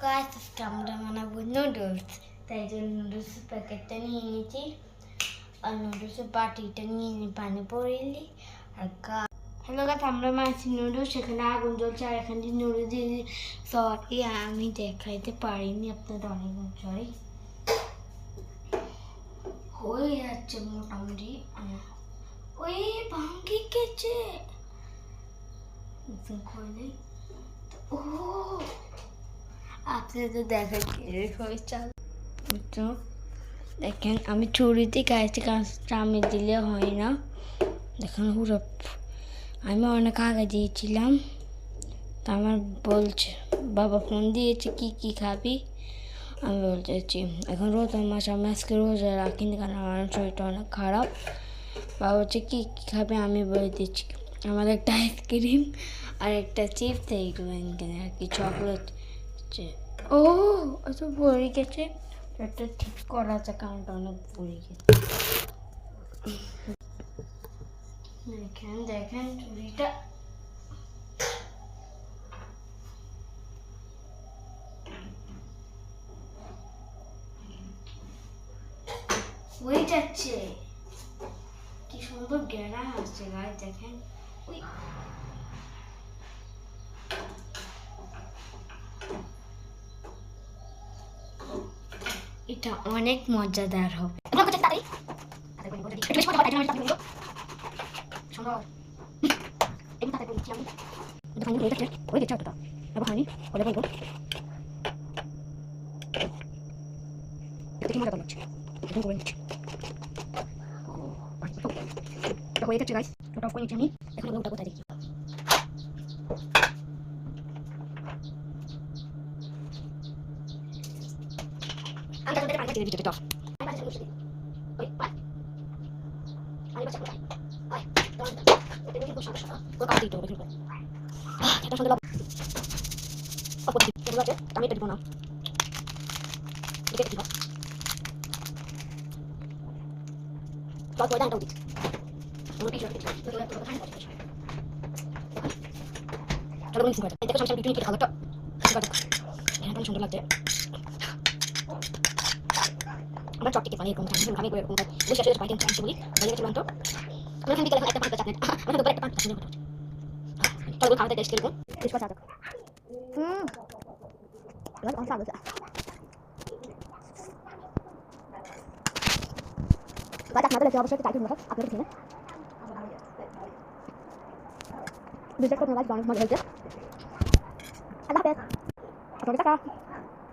Guys, আজকে আমরা বানাবো নুডলস। তাই জন্য নুডলসের প্যাকেটটা নিয়ে নিয়েছি আর নুডলসের বাটিটা নিয়ে নিয়ে পানি পড়িয়ে আর হ্যালো গাইস, আমরা মাছি নুডলস। এখানে আগুন জ্বলছে আর এখানে নুডলস দিয়ে সরি আমি দেখাইতে পারিনি, আপনাদের অনেক সরি। হয়ে যাচ্ছে মোটামুটি। ওই ভাঙ্গি গেছে খুলে। ও আপনাদের দেখাচ্ছি এরকম চাল। তো দেখেন আমি ছুরিতে গাছটি কাজটা আমি দিলে হয় না। দেখেন পুরো আমি অনেক আগে দিয়েছিলাম। তা আমার বলছে বাবা ফোন দিয়েছে কি কি খাবি, আমি বলতেছি এখন রোজার মাস, আমি আজকে রোজা রাখিনি কারণ আমার শরীরটা অনেক খারাপ। বাবা বলছে কী কী খাবে, আমি বলে দিচ্ছি আমার একটা আইসক্রিম আর একটা চিপস এইগুলো আর কি চকলেট। ও তো পড়ে গেছে, একটা ঠিক করা আছে কারণটা অনেক পড়ে গেছে। দেখেন দেখেন চুরিটা হয়ে যাচ্ছে। কি সুন্দর গেরা আসছে গায়ে, দেখেন ওই এটা অনেক মজাদার হবে। হয়ে গেছে গাইস, ওটা অফ করে নিচ্ছি আমি। এখন ওটা কোথায় দেখি আমি তাদের পানি দিয়ে দিতে আমি বাসা বসে ওই আমি বাসা কোথায় আয় দাঁড়ান এটা কি বসে ও কাটি দিতে হবে কিন্তু এটা শুনলে অফ করে দিতে হবে। আমি এটা দিব না, এটা দিব বাদ করে দাও উচিত আমার পিছনে পিছনে তো তোরা তোরা খান করছিস চলো বলি সিঙ্গাটা এটা সমস্যা বিটুনি কি খাওয়া তো সিঙ্গাটা এটা সুন্দর লাগছে। আমরা চটকে পানি এরকম আমি করে এরকম বসে আসলে পাইতেন চান্স বলি বাইরে চলুন তো আমরা এখান থেকে একটা পাঁচটা চাকলেট আমরা দুপুরে একটা পাঁচটা চাকলেট চলো খাওয়া দাওয়া টেস্ট করব টেস্ট করা যাক। এবার অন সাদা বাট আপনাদের কাছে অবশ্যই টাইটেল হবে আপনাদের এখানে বিশেষ করে লাইক ডাউন মনে হচ্ছে আল্লাহ হাফেজ আপনাদের টাকা।